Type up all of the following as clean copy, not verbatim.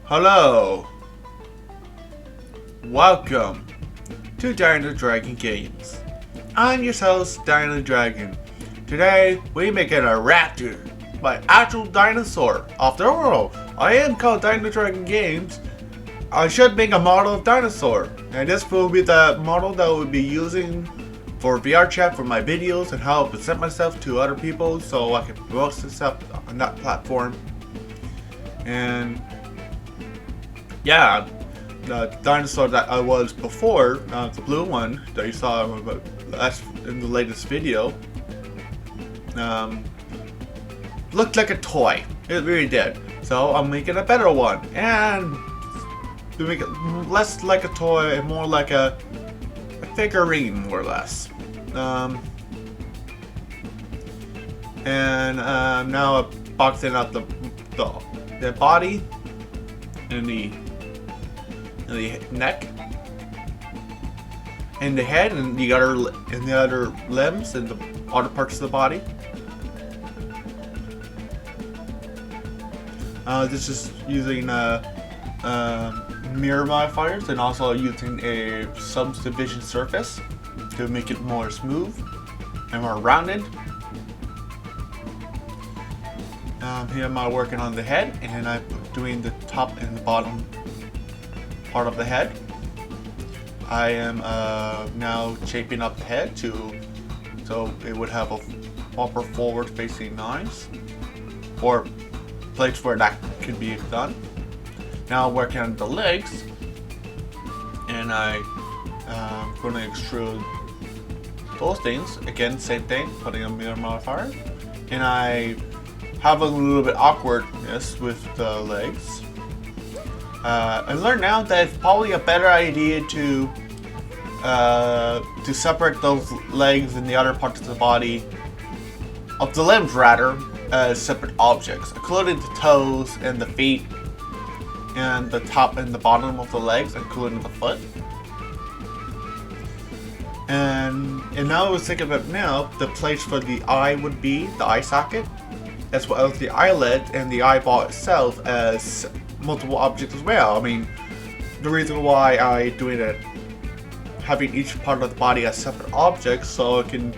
Hello, welcome to Dino Dragon Games. I'm your host, Dino Dragon. Today, we making a raptor, my actual dinosaur of the world. I am called Dino Dragon Games. I should make a model of dinosaur, and this will be the model that I will be using for VR chat for my videos and how I present myself to other people so I can promote myself on that platform. And yeah, the dinosaur that I was before, the blue one that you saw in the latest video, looked like a toy. It really did. So I'm making a better one, and to make it less like a toy and more like a figurine, more or less. Now I'm boxing out the body and the neck and the head and the other limbs and the other parts of the body. This is using mirror modifiers and also using a subdivision surface to make it more smooth and more rounded. Here I'm working on the head, and I'm doing the top and the bottom part of the head. I am now shaping up the head so it would have a proper forward facing eyes, or place where that could be done. Now I'm working on the legs, and I'm going to extrude those things. Again, same thing, putting a mirror modifier, and I have a little bit awkwardness with the legs. I learned now that it's probably a better idea to separate those legs and the other parts of the body, of the limbs rather, as separate objects, including the toes and the feet, and the top and the bottom of the legs, including the foot. And now I was thinking about the place for the eye would be the eye socket, as well as the eyelid and the eyeball itself as multiple objects as well. I mean, the reason why I doing it, having each part of the body as separate objects, so it can,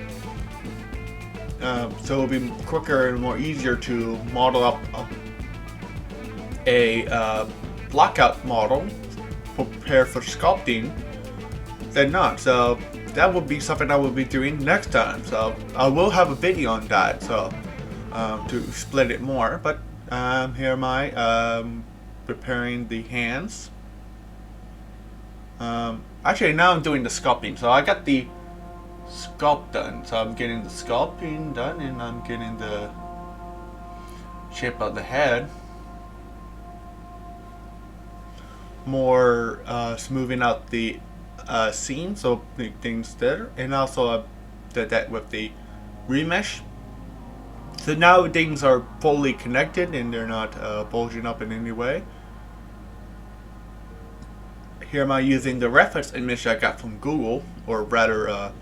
so it'll be quicker and more easier to model up a blockout model prepared for sculpting than not. So that would be something I will be doing next time. So I will have a video on that. So to explain it more. But here am I preparing the hands. Actually, now I'm doing the sculpting. So I got the sculpt done. So I'm getting the sculpting done, and I'm getting the shape of the head. More smoothing out the seam so things there, and also did that with the remesh. So now things are fully connected and they're not bulging up in any way. Here am I using the reference image I got from Google, or rather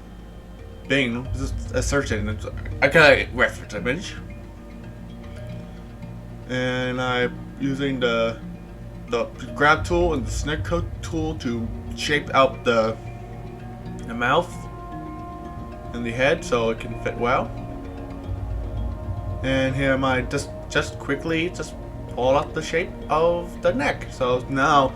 Bing. This is a search engine. I got a reference image, and I'm using the grab tool and the snip coat tool to shape out the mouth and the head so it can fit well. And here am I just quickly pull out the shape of the neck. So now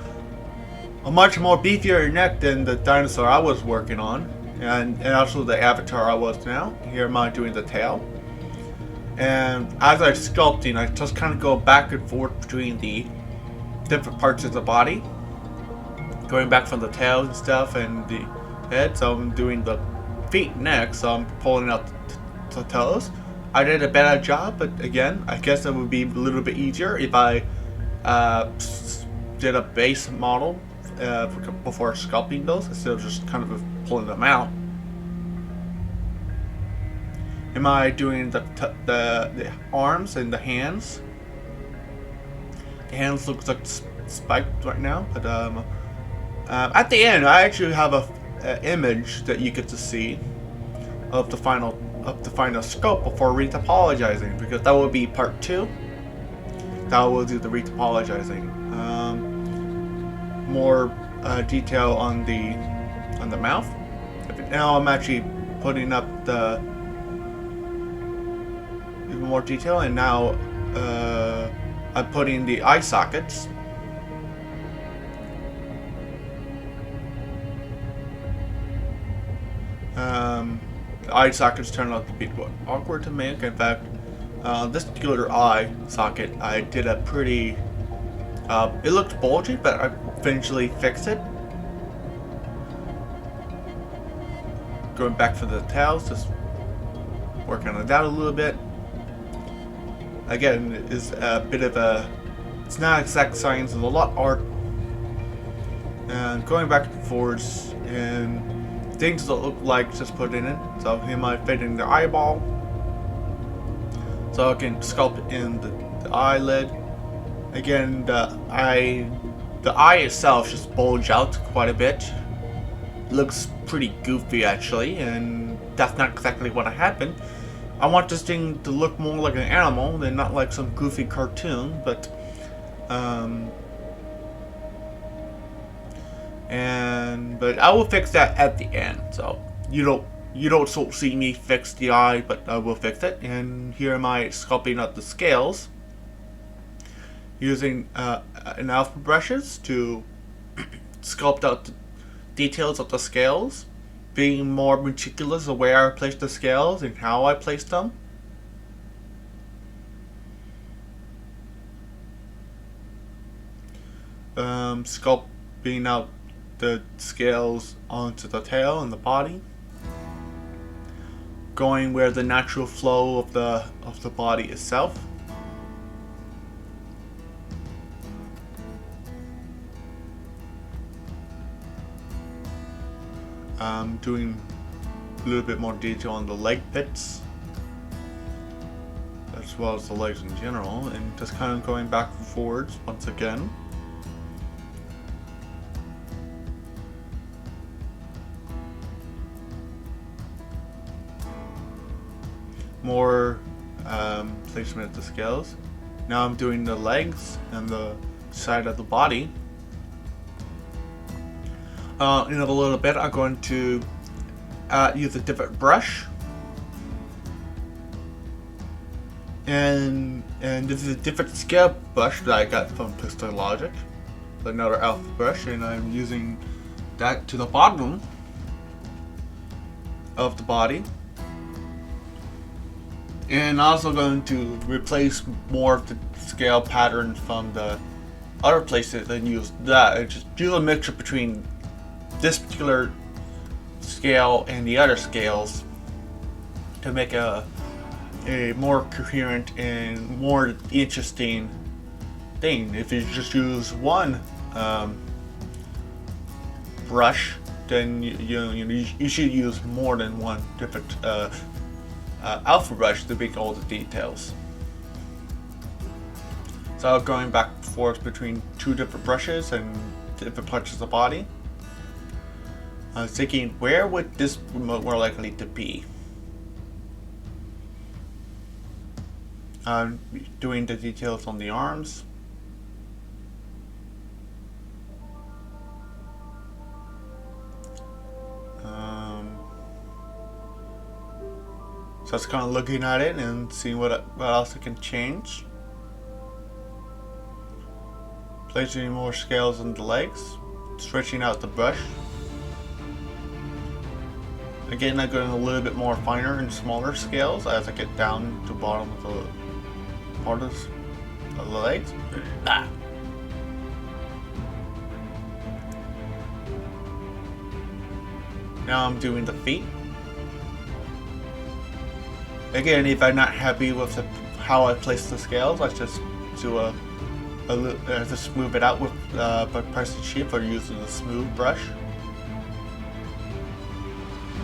a much more beefier neck than the dinosaur I was working on, and also the avatar I was now. Here am I doing the tail. And as I'm sculpting, I just kind of go back and forth between the different parts of the body, going back from the tail and stuff and the head. So I'm doing the feet next, so I'm pulling out the toes. I did a better job, but again, I guess it would be a little bit easier if I did a base model before sculpting those instead of just kind of pulling them out. Am I doing the arms and the hands? The hands looks like spiked right now, but at the end, I actually have a image that you get to see of the final scope before retopologizing, because that will be part 2. That will do the retopologizing. more detail on the mouth. Now I'm actually putting up the even more detail, and now I'm putting the eye sockets. The eye sockets turned out to be quite awkward to make. In fact, this particular eye socket, I did a pretty. It looked bulgy, but I eventually fixed it. Going back for the tails, just working on that a little bit. Again, it is a bit of a. It's not exact science, it's a lot of art. And going back and forwards, and things that look like just put in it. So he might fit in the eyeball. So I can sculpt in the eyelid. Again, the eye itself just bulge out quite a bit. Looks pretty goofy actually, and that's not exactly what happened. I want this thing to look more like an animal than not like some goofy cartoon, but but I will fix that at the end. So you don't see me fix the eye, but I will fix it. And here am I sculpting up the scales using an alpha brushes to sculpt out the details of the scales, being more meticulous of where I place the scales and how I place them. Sculpting out the scales onto the tail and the body, going where the natural flow of the body itself. Doing a little bit more detail on the leg pits, as well as the legs in general, and just kind of going back and forwards once again. More placement of the scales. Now I'm doing the legs and the side of the body. In a little bit, I'm going to use a different brush, and this is a different scale brush that I got from Pixel Logic, another alpha brush, and I'm using that to the bottom of the body. And also going to replace more of the scale patterns from the other places and use that, and just do a mixture between this particular scale and the other scales to make a more coherent and more interesting thing. If you just use one brush, then you should use more than one different alpha brush to make all the details. So going back and forth between two different brushes and different parts of the body. I was thinking, where would this be more likely to be? Doing the details on the arms. So I was kind of looking at it and seeing what else I can change. Placing more scales on the legs. Stretching out the brush. Again, I'm going a little bit more finer and smaller scales as I get down to the bottom of the part of the legs. Now I'm doing the feet. Again, if I'm not happy with how I place the scales, I just do just smooth it out with by pressing shift or using a smooth brush.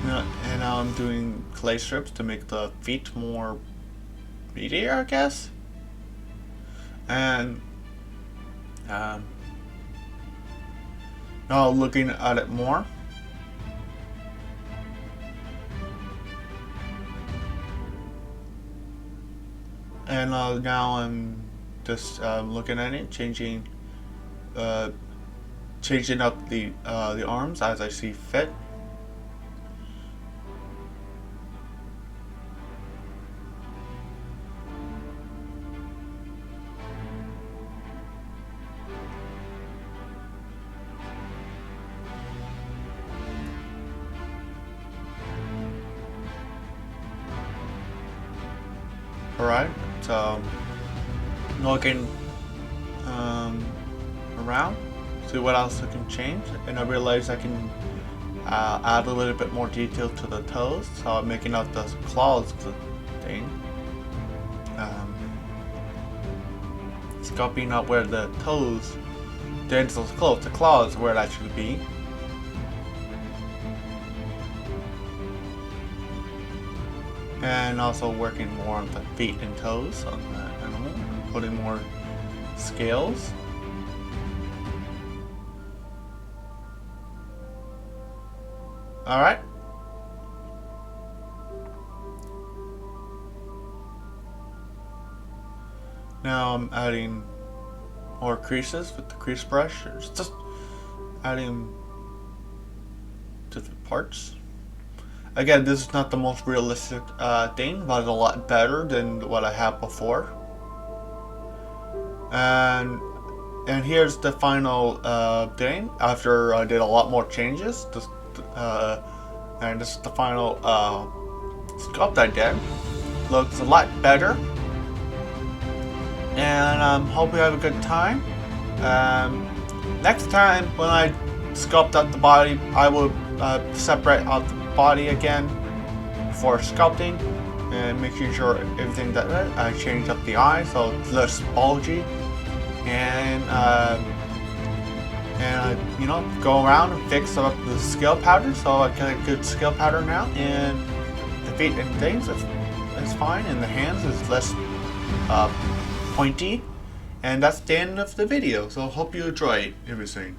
And now I'm doing clay strips to make the feet more meatier, I guess. And now looking at it more. And now I'm just looking at it, changing changing up the arms as I see fit. Alright, so looking around, see what else I can change, and I realized I can add a little bit more detail to the toes, so I'm making out the claws thing. Sculpting out where the toes, the ends of the claws, where that should be. And also working more on the feet and toes on the animal, putting more scales. Alright. Now I'm adding more creases with the crease brush. It's just adding different parts. Again, this is not the most realistic thing, but it's a lot better than what I had before. And here's the final thing after I did a lot more changes. And this is the final sculpt I did. Looks a lot better. And hope you have a good time. Next time when I sculpt out the body, I will separate out the body again for sculpting and making sure everything that I changed up the eye so it's less bulgy, and you know, go around and fix up the scale pattern so I get a good scale pattern now, and the feet and things is fine, and the hands is less pointy, and that's the end of the video. So hope you enjoyed everything.